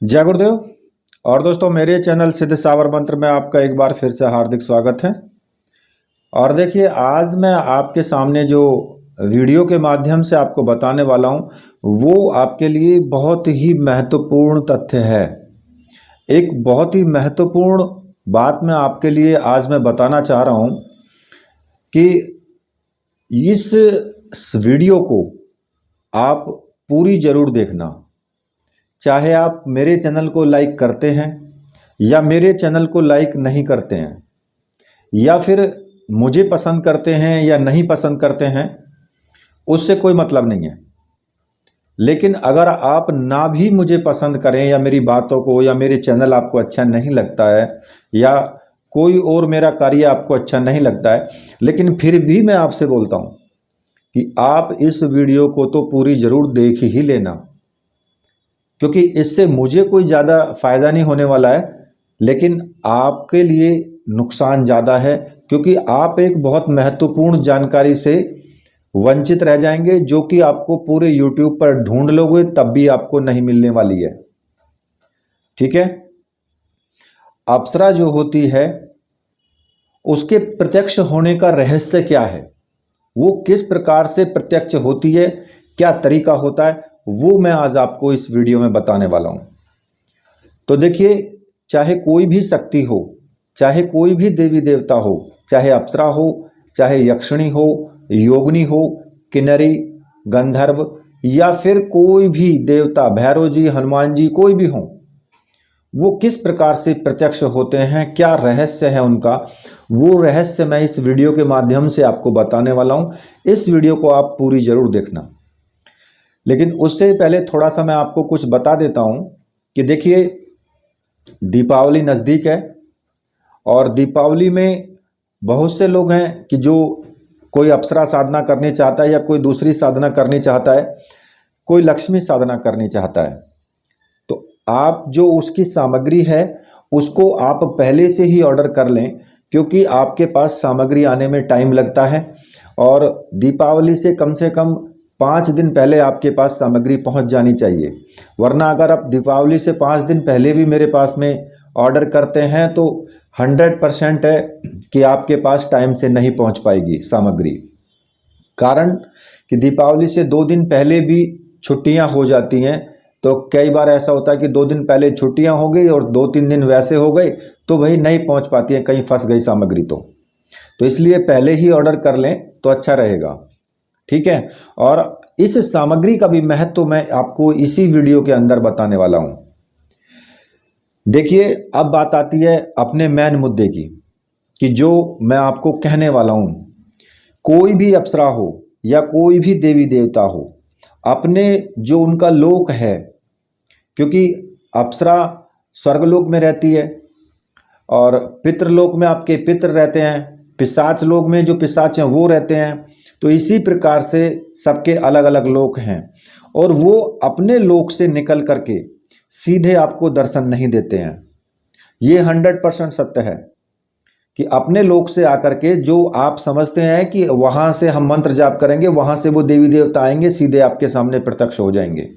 जय गुरुदेव। और दोस्तों, मेरे चैनल सिद्ध सावर मंत्र में आपका एक बार फिर से हार्दिक स्वागत है। और देखिए, आज मैं आपके सामने जो वीडियो के माध्यम से आपको बताने वाला हूँ वो आपके लिए बहुत ही महत्वपूर्ण तथ्य है। एक बहुत ही महत्वपूर्ण बात मैं आपके लिए आज मैं बताना चाह रहा हूँ कि इस वीडियो को आप पूरी जरूर देखना। चाहे आप मेरे चैनल को लाइक करते हैं या मेरे चैनल को लाइक नहीं करते हैं, या फिर मुझे पसंद करते हैं या नहीं पसंद करते हैं, उससे कोई मतलब नहीं है। लेकिन अगर आप ना भी मुझे पसंद करें या मेरी बातों को या मेरे चैनल आपको अच्छा नहीं लगता है या कोई और मेरा कार्य आपको अच्छा नहीं लगता है, लेकिन फिर भी मैं आपसे बोलता हूँ कि आप इस वीडियो को तो पूरी ज़रूर देख ही लेना, क्योंकि इससे मुझे कोई ज़्यादा फ़ायदा नहीं होने वाला है, लेकिन आपके लिए नुकसान ज़्यादा है, क्योंकि आप एक बहुत महत्वपूर्ण जानकारी से वंचित रह जाएंगे, जो कि आपको पूरे YouTube पर ढूंढ लोगे तब भी आपको नहीं मिलने वाली है। ठीक है। अप्सरा जो होती है उसके प्रत्यक्ष होने का रहस्य क्या है, वो किस प्रकार से प्रत्यक्ष होती है, क्या तरीका होता है, वो मैं आज आपको इस वीडियो में बताने वाला हूं। तो देखिए, चाहे कोई भी शक्ति हो, चाहे कोई भी देवी देवता हो, चाहे अप्सरा हो, चाहे यक्षिणी हो, योगिनी हो, किन्नरी, गंधर्व, या फिर कोई भी देवता, भैरव जी, हनुमान जी, कोई भी हो, वो किस प्रकार से प्रत्यक्ष होते हैं, क्या रहस्य है उनका, वो रहस्य मैं इस वीडियो के माध्यम से आपको बताने वाला हूं। इस वीडियो को आप पूरी जरूर देखना। लेकिन उससे पहले थोड़ा सा मैं आपको कुछ बता देता हूं कि देखिए, दीपावली नज़दीक है और दीपावली में बहुत से लोग हैं कि जो कोई अप्सरा साधना करनी चाहता है या कोई दूसरी साधना करनी चाहता है, कोई लक्ष्मी साधना करनी चाहता है। तो आप जो उसकी सामग्री है उसको आप पहले से ही ऑर्डर कर लें, क्योंकि आपके पास सामग्री आने में टाइम लगता है और दीपावली से कम 5 दिन पहले आपके पास सामग्री पहुंच जानी चाहिए। वरना अगर आप दीपावली से 5 दिन पहले भी मेरे पास में ऑर्डर करते हैं तो 100% है कि आपके पास टाइम से नहीं पहुंच पाएगी सामग्री। कारण कि दीपावली से 2 दिन पहले भी छुट्टियां हो जाती हैं। तो कई बार ऐसा होता है कि 2 दिन पहले छुट्टियां हो गई और 2-3 दिन वैसे हो गए तो वही नहीं पहुंच पाती है, कहीं फंस गई सामग्री। तो इसलिए पहले ही ऑर्डर कर लें तो अच्छा रहेगा। ठीक है। और इस सामग्री का भी महत्व मैं आपको इसी वीडियो के अंदर बताने वाला हूं। देखिए, अब बात आती है अपने मेन मुद्दे की, कि जो मैं आपको कहने वाला हूं, कोई भी अप्सरा हो या कोई भी देवी देवता हो, अपने जो उनका लोक है, क्योंकि अप्सरा स्वर्गलोक में रहती है और पितृलोक में आपके पितृ रहते हैं, पिशाच लोक में जो पिशाच हैं वो रहते हैं। तो इसी प्रकार से सबके अलग अलग लोक हैं और वो अपने लोक से निकल करके सीधे आपको दर्शन नहीं देते हैं। ये 100% सत्य है कि अपने लोक से आकर के जो आप समझते हैं कि वहां से हम मंत्र जाप करेंगे, वहां से वो देवी देवता आएंगे, सीधे आपके सामने प्रत्यक्ष हो जाएंगे,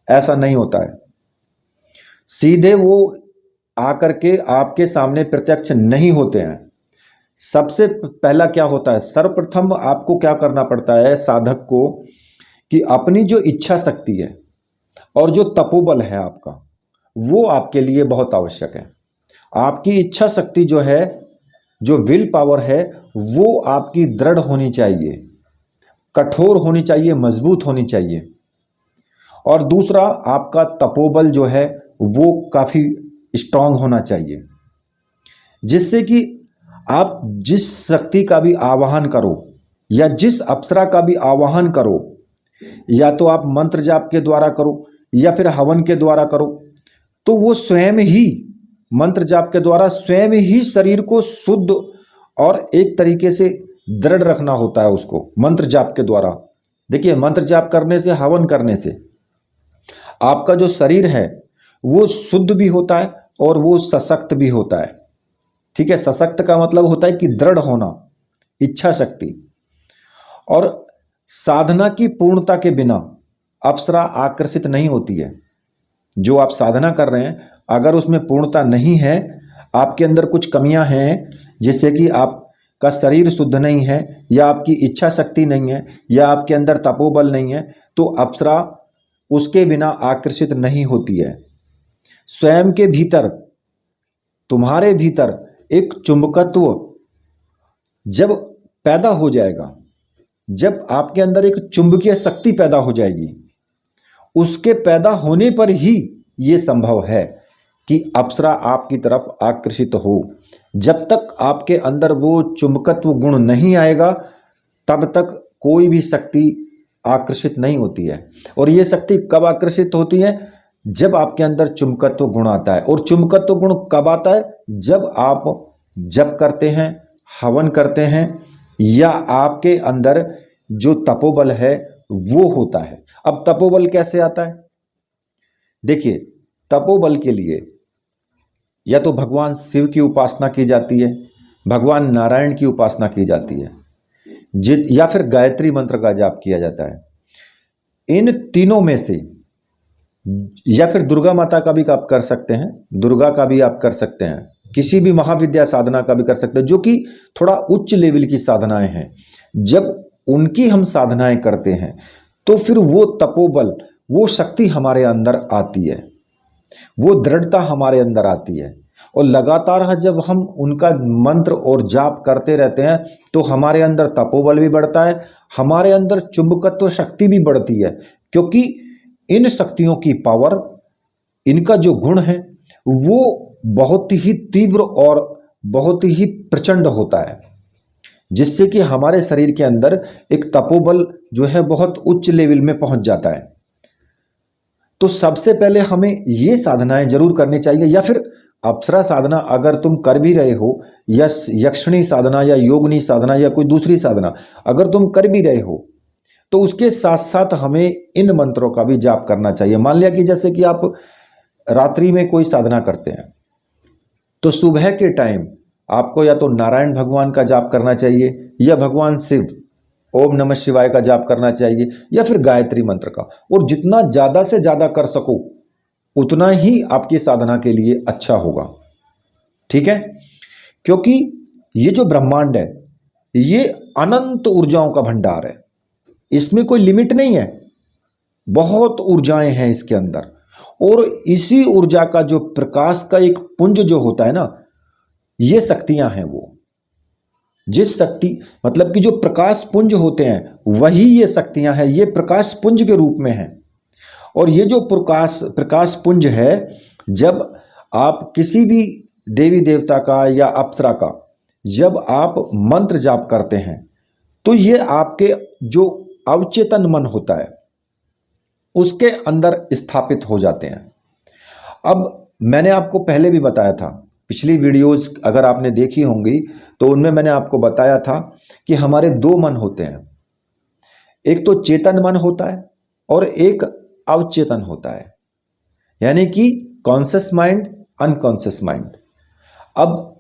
ऐसा नहीं होता है। सीधे वो आकर के आपके सामने प्रत्यक्ष नहीं होते हैं। सबसे पहला क्या होता है, सर्वप्रथम आपको क्या करना पड़ता है साधक को, कि अपनी जो इच्छा शक्ति है और जो तपोबल है आपका, वो आपके लिए बहुत आवश्यक है। आपकी इच्छा शक्ति जो है, जो विल पावर है, वो आपकी दृढ़ होनी चाहिए, कठोर होनी चाहिए, मजबूत होनी चाहिए। और दूसरा, आपका तपोबल जो है वो काफ़ी स्ट्रांग होना चाहिए, जिससे कि आप जिस शक्ति का भी आवाहन करो या जिस अप्सरा का भी आवाहन करो, या तो आप मंत्र जाप के द्वारा करो या फिर हवन के द्वारा करो, तो वो स्वयं ही मंत्र जाप के द्वारा स्वयं ही शरीर को शुद्ध और एक तरीके से दृढ़ रखना होता है उसको मंत्र जाप के द्वारा। देखिए, मंत्र जाप करने से, हवन करने से आपका जो शरीर है वो शुद्ध भी होता है और वो सशक्त भी होता है। ठीक है। सशक्त का मतलब होता है कि दृढ़ होना, इच्छा शक्ति। और साधना की पूर्णता के बिना अप्सरा आकर्षित नहीं होती है। जो आप साधना कर रहे हैं, अगर उसमें पूर्णता नहीं है, आपके अंदर कुछ कमियां हैं, जिससे कि आपका शरीर शुद्ध नहीं है, या आपकी इच्छा शक्ति नहीं है, या आपके अंदर तपोबल नहीं है, तो अप्सरा उसके बिना आकर्षित नहीं होती है। स्वयं के भीतर, तुम्हारे भीतर एक चुंबकत्व जब पैदा हो जाएगा, जब आपके अंदर एक चुंबकीय शक्ति पैदा हो जाएगी, उसके पैदा होने पर ही ये संभव है कि अप्सरा आपकी तरफ आकर्षित हो। जब तक आपके अंदर वो चुंबकत्व गुण नहीं आएगा, तब तक कोई भी शक्ति आकर्षित नहीं होती है। और ये शक्ति कब आकर्षित होती है? जब आपके अंदर चुंबकत्व गुण आता है। और चुंबकत्व गुण कब आता है? जब आप जप करते हैं, हवन करते हैं, या आपके अंदर जो तपोबल है वो होता है। अब तपोबल कैसे आता है? देखिए, तपोबल के लिए या तो भगवान शिव की उपासना की जाती है, भगवान नारायण की उपासना की जाती है, या फिर गायत्री मंत्र का जाप किया जाता है। इन तीनों में से, या फिर दुर्गा माता का भी आप कर सकते हैं, दुर्गा का भी आप कर सकते हैं, किसी भी महाविद्या साधना का भी कर सकते हैं, जो कि थोड़ा उच्च लेवल की साधनाएं हैं। जब उनकी हम साधनाएं करते हैं तो फिर वो तपोबल, वो शक्ति हमारे अंदर आती है, वो दृढ़ता हमारे अंदर आती है। और लगातार जब हम उनका मंत्र और जाप करते रहते हैं तो हमारे अंदर तपोबल भी बढ़ता है, हमारे अंदर चुंबकत्व शक्ति भी बढ़ती है, क्योंकि इन शक्तियों की पावर, इनका जो गुण है वो बहुत ही तीव्र और बहुत ही प्रचंड होता है, जिससे कि हमारे शरीर के अंदर एक तपोबल जो है बहुत उच्च लेवल में पहुंच जाता है। तो सबसे पहले हमें ये साधनाएं जरूर करनी चाहिए, या फिर अप्सरा साधना अगर तुम कर भी रहे हो, या यक्षिणी साधना या योगिनी साधना या कोई दूसरी साधना अगर तुम कर भी रहे हो, तो उसके साथ साथ हमें इन मंत्रों का भी जाप करना चाहिए। मान लिया कि जैसे कि आप रात्रि में कोई साधना करते हैं, तो सुबह के टाइम आपको या तो नारायण भगवान का जाप करना चाहिए, या भगवान शिव ओम नमः शिवाय का जाप करना चाहिए, या फिर गायत्री मंत्र का। और जितना ज़्यादा से ज़्यादा कर सको उतना ही आपकी साधना के लिए अच्छा होगा, ठीक है? क्योंकि ये जो ब्रह्मांड है ये अनंत ऊर्जाओं का भंडार है, इसमें कोई लिमिट नहीं है, बहुत ऊर्जाएं हैं इसके अंदर। और इसी ऊर्जा का जो प्रकाश का एक पुंज जो होता है ना, ये शक्तियां हैं। वो जिस शक्ति, मतलब कि जो प्रकाश पुंज होते हैं वही ये शक्तियां हैं, ये प्रकाश पुंज के रूप में हैं। और ये जो प्रकाश पुंज है, जब आप किसी भी देवी देवता का या अप्सरा का जब आप मंत्र जाप करते हैं, तो ये आपके जो अवचेतन मन होता है उसके अंदर स्थापित हो जाते हैं। अब मैंने आपको पहले भी बताया था, पिछली वीडियोस अगर आपने देखी होंगी तो उनमें मैंने आपको बताया था कि हमारे दो मन होते हैं, एक तो चेतन मन होता है और एक अवचेतन होता है, यानी कि कॉन्शियस माइंड, अनकॉन्शियस माइंड। अब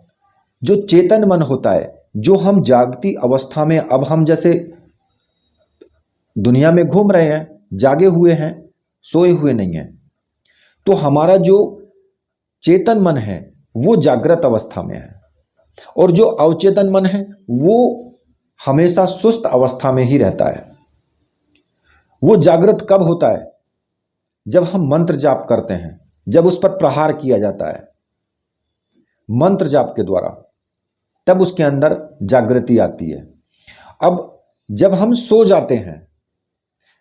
जो चेतन मन होता है, जो हम जागती अवस्था में, अब हम जैसे दुनिया में घूम रहे हैं, जागे हुए हैं, सोए हुए नहीं हैं, तो हमारा जो चेतन मन है वो जागृत अवस्था में है, और जो अवचेतन मन है वो हमेशा सुस्त अवस्था में ही रहता है। वो जागृत कब होता है? जब हम मंत्र जाप करते हैं, जब उस पर प्रहार किया जाता है मंत्र जाप के द्वारा, तब उसके अंदर जागृति आती है। अब जब हम सो जाते हैं,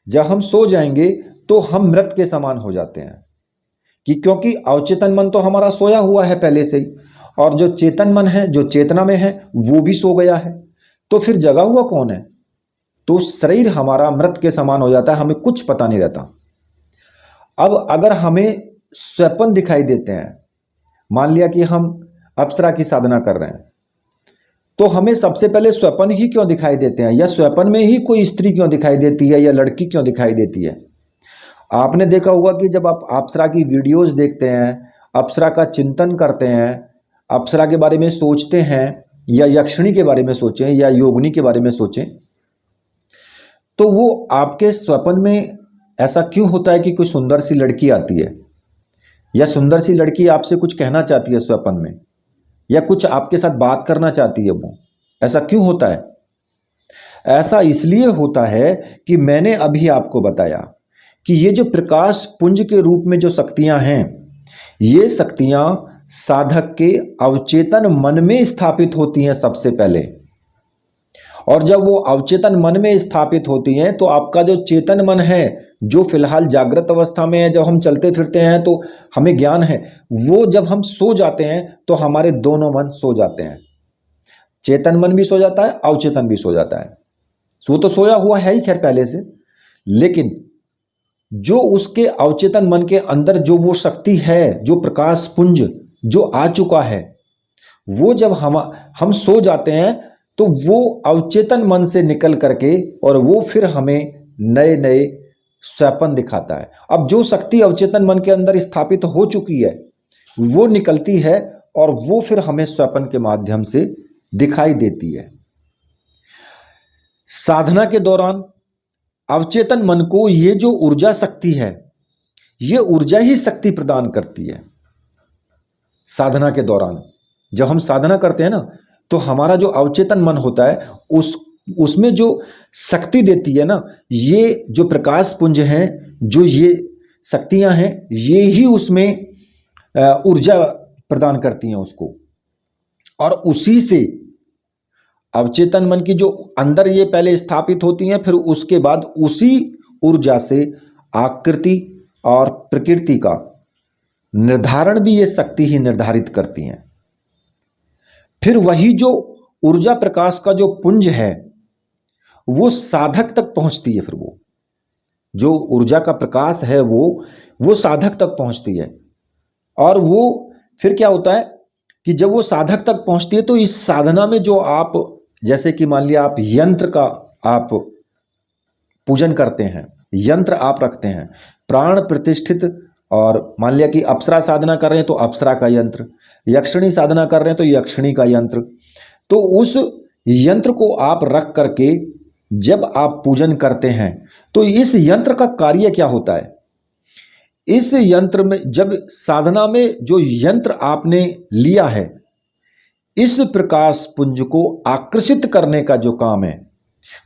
जब हम सो जाएंगे तो हम मृत के समान हो जाते हैं, कि क्योंकि अवचेतन मन तो हमारा सोया हुआ है पहले से ही, और जो चेतन मन है, जो चेतना में है, वो भी सो गया है। तो फिर जगा हुआ कौन है? तो शरीर हमारा मृत के समान हो जाता है, हमें कुछ पता नहीं रहता। अब अगर हमें स्वप्न दिखाई देते हैं, मान लिया कि हम अप्सरा की साधना कर रहे हैं, तो हमें सबसे पहले स्वप्न ही क्यों दिखाई देते हैं, या स्वप्न में ही कोई स्त्री क्यों दिखाई देती है, या लड़की क्यों दिखाई देती है? आपने देखा होगा कि जब आप अप्सरा की वीडियोस देखते हैं, अप्सरा का चिंतन करते हैं, अप्सरा के बारे में सोचते हैं, या यक्षिणी के बारे में सोचें, या योगिनी के बारे में सोचें, तो वो आपके स्वप्न में ऐसा क्यों होता है कि कोई सुंदर सी लड़की आती है, या सुंदर सी लड़की आपसे कुछ कहना चाहती है स्वप्न में, या कुछ आपके साथ बात करना चाहती है वो। ऐसा क्यों होता है? ऐसा इसलिए होता है कि मैंने अभी आपको बताया कि ये जो प्रकाश पुंज के रूप में जो शक्तियां हैं, ये शक्तियां साधक के अवचेतन मन में स्थापित होती हैं सबसे पहले। और जब वो अवचेतन मन में स्थापित होती हैं तो आपका जो चेतन मन है, जो फिलहाल जागृत अवस्था में है, जब हम चलते फिरते हैं तो हमें ज्ञान है, वो जब हम सो जाते हैं तो हमारे दोनों मन सो जाते हैं। चेतन मन भी सो जाता है, अवचेतन भी सो जाता है। वो तो सोया हुआ है ही खैर पहले से, लेकिन जो उसके अवचेतन मन के अंदर जो वो शक्ति है, जो प्रकाश पुंज जो आ चुका है, वो जब हम सो जाते हैं तो वो अवचेतन मन से निकल करके और वो फिर हमें नए नए स्वप्न दिखाता है। अब जो शक्ति अवचेतन मन के अंदर स्थापित हो चुकी है वो निकलती है और वो फिर हमें स्वप्न के माध्यम से दिखाई देती है। साधना के दौरान अवचेतन मन को ये जो ऊर्जा शक्ति है, ये ऊर्जा ही शक्ति प्रदान करती है। साधना के दौरान जब हम साधना करते हैं ना, तो हमारा जो अवचेतन मन होता है उसमें जो शक्ति देती है ना, ये जो प्रकाश पुंज हैं, जो ये शक्तियां हैं, ये ही उसमें ऊर्जा प्रदान करती हैं उसको। और उसी से अवचेतन मन की जो अंदर ये पहले स्थापित होती हैं, फिर उसके बाद उसी ऊर्जा से आकृति और प्रकृति का निर्धारण भी ये शक्ति ही निर्धारित करती हैं। फिर वही जो ऊर्जा प्रकाश का जो पुंज है वो साधक तक पहुंचती है। फिर वो जो ऊर्जा का प्रकाश है वो साधक तक पहुंचती है। और वो फिर क्या होता है कि जब वो साधक तक पहुंचती है तो इस साधना में जो आप, जैसे कि मान लिया आप यंत्र का आप पूजन करते हैं, यंत्र आप रखते हैं प्राण प्रतिष्ठित, और मान लिया कि अप्सरा साधना कर रहे हैं तो अप्सरा का यंत्र, यक्षिणी साधना कर रहे हैं तो यक्षिणी का यंत्र, तो उस यंत्र को आप रख करके जब आप पूजन करते हैं तो इस यंत्र का कार्य क्या होता है? इस यंत्र में जब साधना में जो यंत्र आपने लिया है, इस प्रकाश पुंज को आकर्षित करने का जो काम है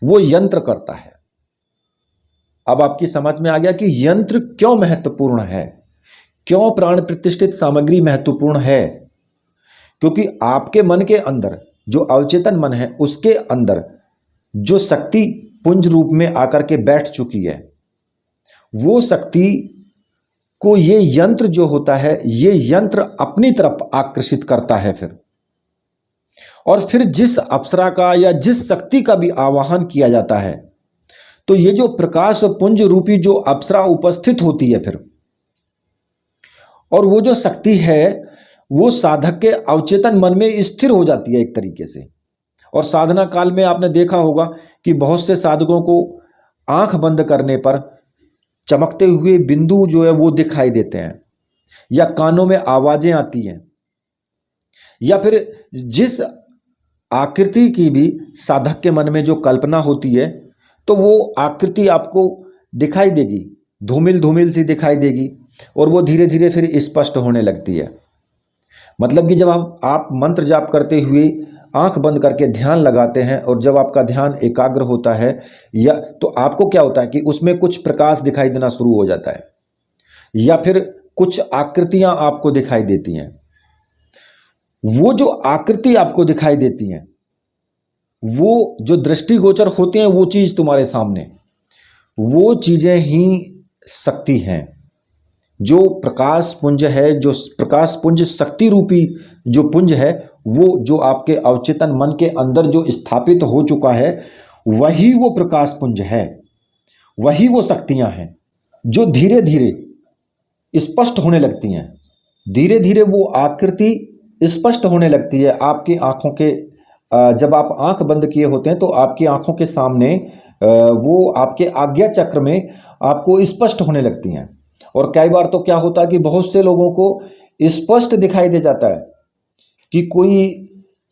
वो यंत्र करता है। अब आपकी समझ में आ गया कि यंत्र क्यों महत्वपूर्ण है, क्यों प्राण प्रतिष्ठित सामग्री महत्वपूर्ण है। क्योंकि आपके मन के अंदर जो अवचेतन मन है उसके अंदर जो शक्ति पुंज रूप में आकर के बैठ चुकी है, वो शक्ति को ये यंत्र जो होता है, ये यंत्र अपनी तरफ आकर्षित करता है और फिर जिस अप्सरा का या जिस शक्ति का भी आवाहन किया जाता है, तो ये जो प्रकाश पुंज रूपी जो अप्सरा उपस्थित होती है फिर, और वो जो शक्ति है वो साधक के अवचेतन मन में स्थिर हो जाती है एक तरीके से। और साधना काल में आपने देखा होगा कि बहुत से साधकों को आंख बंद करने पर चमकते हुए बिंदु जो है वो दिखाई देते हैं, या कानों में आवाजें आती हैं, या फिर जिस आकृति की भी साधक के मन में जो कल्पना होती है तो वो आकृति आपको दिखाई देगी, धूमिल धूमिल सी दिखाई देगी, और वो धीरे धीरे फिर स्पष्ट होने लगती है। मतलब कि जब आप मंत्र जाप करते हुए आंख बंद करके ध्यान लगाते हैं और जब आपका ध्यान एकाग्र होता है, या तो आपको क्या होता है कि उसमें कुछ प्रकाश दिखाई देना शुरू हो जाता है, या फिर कुछ आकृतियां आपको दिखाई देती हैं। वो जो आकृति आपको दिखाई देती हैं, वो जो दृष्टिगोचर होते हैं, वो चीज तुम्हारे सामने, वो चीजें ही शक्ति हैं। जो प्रकाश पुंज है, जो प्रकाश पुंज शक्ति रूपी जो पुंज है, वो जो आपके अवचेतन मन के अंदर जो स्थापित हो चुका है, वही वो प्रकाश पुंज है, वही वो शक्तियां हैं जो धीरे धीरे स्पष्ट होने लगती हैं। धीरे धीरे वो आकृति स्पष्ट होने लगती है आपकी आंखों के, जब आप आंख बंद किए होते हैं तो आपकी आंखों के सामने वो आपके आज्ञा चक्र में आपको स्पष्ट होने लगती हैं। और कई बार तो क्या होता है कि बहुत से लोगों को स्पष्ट दिखाई दे जाता है कि कोई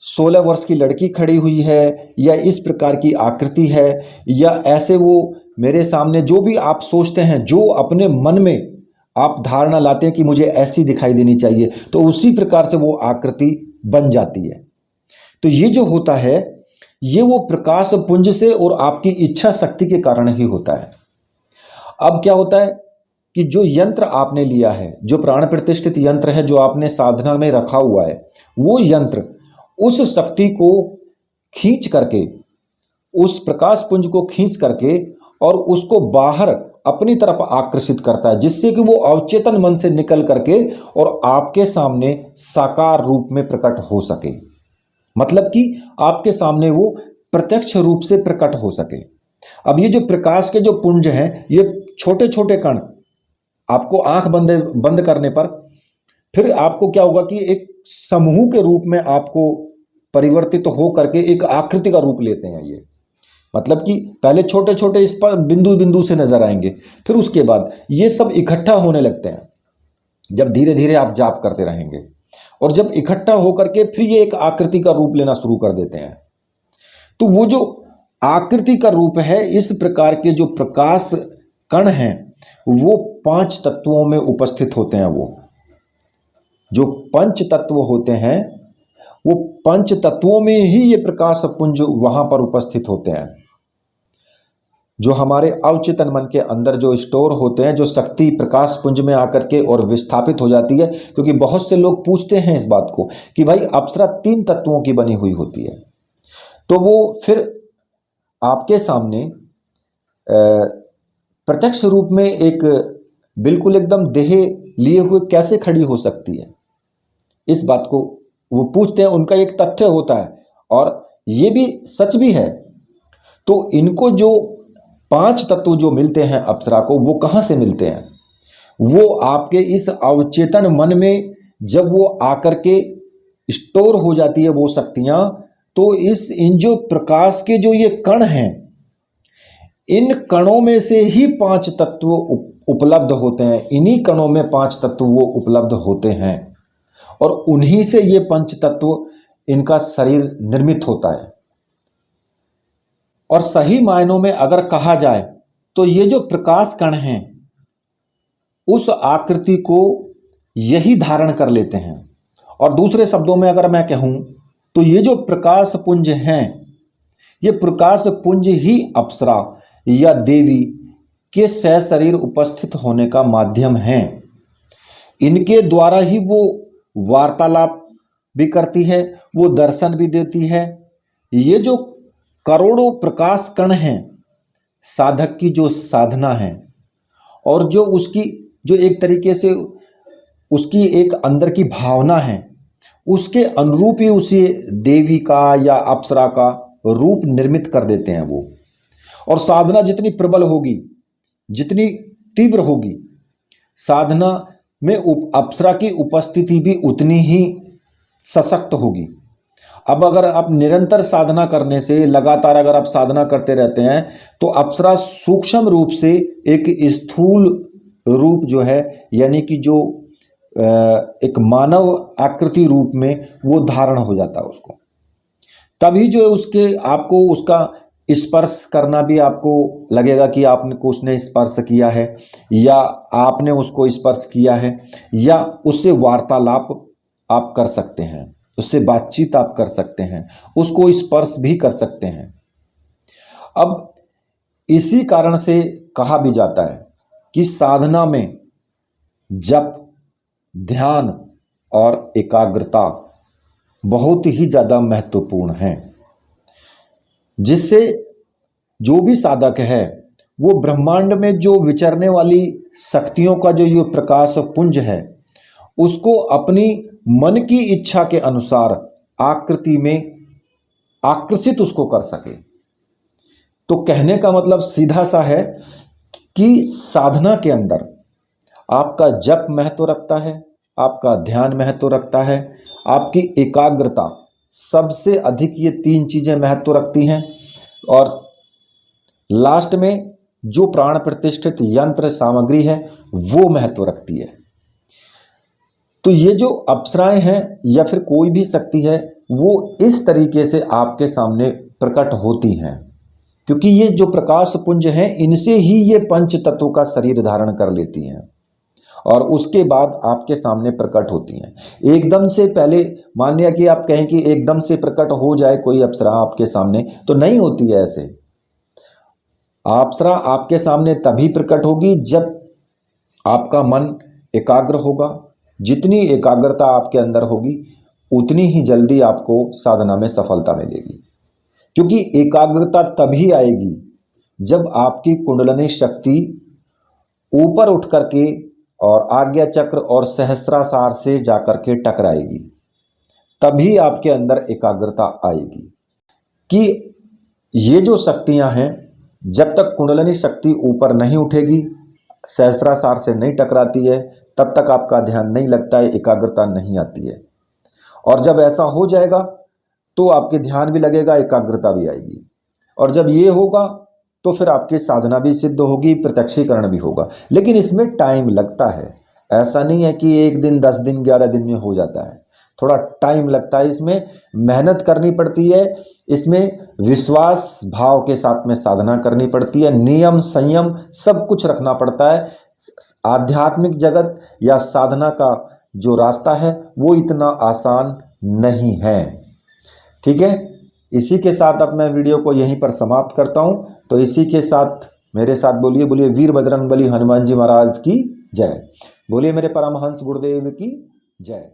16 वर्ष की लड़की खड़ी हुई है, या इस प्रकार की आकृति है, या ऐसे वो मेरे सामने जो भी आप सोचते हैं, जो अपने मन में आप धारणा लाते हैं कि मुझे ऐसी दिखाई देनी चाहिए, तो उसी प्रकार से वो आकृति बन जाती है। तो ये जो होता है ये वो प्रकाश पुंज से और आपकी इच्छा शक्ति के कारण ही होता है। अब क्या होता है कि जो यंत्र आपने लिया है, जो प्राण प्रतिष्ठित यंत्र है जो आपने साधना में रखा हुआ है, वो यंत्र उस शक्ति को खींच करके, उस प्रकाश पुंज को खींच करके और उसको बाहर अपनी तरफ आकर्षित करता है, जिससे कि वो अवचेतन मन से निकल करके और आपके सामने साकार रूप में प्रकट हो सके। मतलब कि आपके सामने वो प्रत्यक्ष रूप से प्रकट हो सके। अब ये जो प्रकाश के जो पुंज हैं, ये छोटे छोटे कण आपको आंख बंद करने पर फिर आपको क्या होगा कि एक समूह के रूप में आपको परिवर्तित हो करके एक आकृति का रूप लेते हैं। ये मतलब कि पहले छोटे छोटे इस पर बिंदु बिंदु से नजर आएंगे, फिर उसके बाद ये सब इकट्ठा होने लगते हैं जब धीरे धीरे आप जाप करते रहेंगे, और जब इकट्ठा होकर के फिर ये एक आकृति का रूप लेना शुरू कर देते हैं। तो वो जो आकृति का रूप है, इस प्रकार के जो प्रकाश कण हैं वो 5 तत्वों में उपस्थित होते हैं। वो जो पंच तत्व होते हैं वो 5 तत्वों में ही ये प्रकाश पुंज वहां पर उपस्थित होते हैं, जो हमारे अवचेतन मन के अंदर जो स्टोर होते हैं, जो शक्ति प्रकाश पुंज में आकर के और विस्थापित हो जाती है। क्योंकि बहुत से लोग पूछते हैं इस बात को कि भाई अप्सरा 3 तत्वों की बनी हुई होती है, तो वो फिर आपके सामने प्रत्यक्ष रूप में एक बिल्कुल एकदम देह लिए हुए कैसे खड़ी हो सकती है, इस बात को वो पूछते हैं। उनका एक तथ्य होता है और ये भी सच भी है। तो इनको जो 5 तत्व जो मिलते हैं अप्सरा को, वो कहाँ से मिलते हैं? वो आपके इस अवचेतन मन में जब वो आकर के स्टोर हो जाती है वो शक्तियां, तो इन जो प्रकाश के जो ये कण हैं, इन कणों में से ही 5 तत्व उपलब्ध होते हैं। इन्हीं कणों में 5 तत्व वो उपलब्ध होते हैं और उन्हीं से ये 5 तत्व इनका शरीर निर्मित होता है। और सही मायनों में अगर कहा जाए तो ये जो प्रकाश कण हैं उस आकृति को यही धारण कर लेते हैं। और दूसरे शब्दों में अगर मैं कहूं तो ये जो प्रकाश पुंज हैं, ये प्रकाश पुंज ही अप्सरा या देवी के सशरीर उपस्थित होने का माध्यम है। इनके द्वारा ही वो वार्तालाप भी करती है, वो दर्शन भी देती है। ये जो करोड़ों प्रकाश कण हैं, साधक की जो साधना है और जो उसकी जो एक तरीके से उसकी एक अंदर की भावना है, उसके अनुरूप ही उसे देवी का या अप्सरा का रूप निर्मित कर देते हैं वो। और साधना जितनी प्रबल होगी, जितनी तीव्र होगी, साधना में अप्सरा की उपस्थिति भी उतनी ही सशक्त होगी। अब अगर आप निरंतर साधना करने से, लगातार अगर आप साधना करते रहते हैं, तो अप्सरा सूक्ष्म रूप से एक स्थूल रूप जो है, यानी कि जो एक मानव आकृति रूप में वो धारण हो जाता है उसको। तभी जो है उसके आपको उसका स्पर्श करना भी आपको लगेगा कि आपने को उसने स्पर्श किया है या आपने उसको स्पर्श किया है, या उससे वार्तालाप आप कर सकते हैं, उससे बातचीत आप कर सकते हैं, उसको स्पर्श भी कर सकते हैं। अब इसी कारण से कहा भी जाता है कि साधना में जप, ध्यान और एकाग्रता बहुत ही ज़्यादा महत्वपूर्ण है, जिससे जो भी साधक है वो ब्रह्मांड में जो विचरने वाली शक्तियों का जो ये प्रकाश पुंज है, उसको अपनी मन की इच्छा के अनुसार आकृति में आकर्षित उसको कर सके। तो कहने का मतलब सीधा सा है कि साधना के अंदर आपका जप महत्व रखता है, आपका ध्यान महत्व रखता है, आपकी एकाग्रता सबसे अधिक, ये 3 चीजें महत्व रखती हैं। और लास्ट में जो प्राण प्रतिष्ठित यंत्र सामग्री है वो महत्व रखती है। तो ये जो अप्सराएं हैं या फिर कोई भी शक्ति है, वो इस तरीके से आपके सामने प्रकट होती हैं, क्योंकि ये जो प्रकाश पुंज हैं, इनसे ही ये 5 तत्वों का शरीर धारण कर लेती हैं। और उसके बाद आपके सामने प्रकट होती हैं। एकदम से पहले मान लिया कि आप कहें कि एकदम से प्रकट हो जाए कोई अप्सरा आपके सामने, तो नहीं होती है ऐसे। अप्सरा आपके सामने तभी प्रकट होगी जब आपका मन एकाग्र होगा। जितनी एकाग्रता आपके अंदर होगी उतनी ही जल्दी आपको साधना में सफलता मिलेगी, क्योंकि एकाग्रता तभी आएगी जब आपकी कुंडलिनी शक्ति ऊपर उठ करके और आज्ञा चक्र और सहस्त्रार से जाकर के टकराएगी। तभी आपके अंदर एकाग्रता आएगी। कि ये जो शक्तियां हैं, जब तक कुंडलिनी शक्ति ऊपर नहीं उठेगी, सहस्त्रार से नहीं टकराती है, तब तक आपका ध्यान नहीं लगता है, एकाग्रता नहीं आती है। और जब ऐसा हो जाएगा तो आपके ध्यान भी लगेगा, एकाग्रता भी आएगी। और जब ये होगा तो फिर आपकी साधना भी सिद्ध होगी, प्रत्यक्षीकरण भी होगा। लेकिन इसमें टाइम लगता है, ऐसा नहीं है कि 1 दिन 10 दिन 11 दिन में हो जाता है। थोड़ा टाइम लगता है, इसमें मेहनत करनी पड़ती है, इसमें विश्वास भाव के साथ में साधना करनी पड़ती है, नियम संयम सब कुछ रखना पड़ता है। आध्यात्मिक जगत या साधना का जो रास्ता है वो इतना आसान नहीं है। ठीक है, इसी के साथ अब मैं वीडियो को यहीं पर समाप्त करता हूं। तो इसी के साथ मेरे साथ बोलिए, बोलिए वीर बजरंगबली हनुमान जी महाराज की जय। बोलिए मेरे परमहंस गुरुदेव की जय।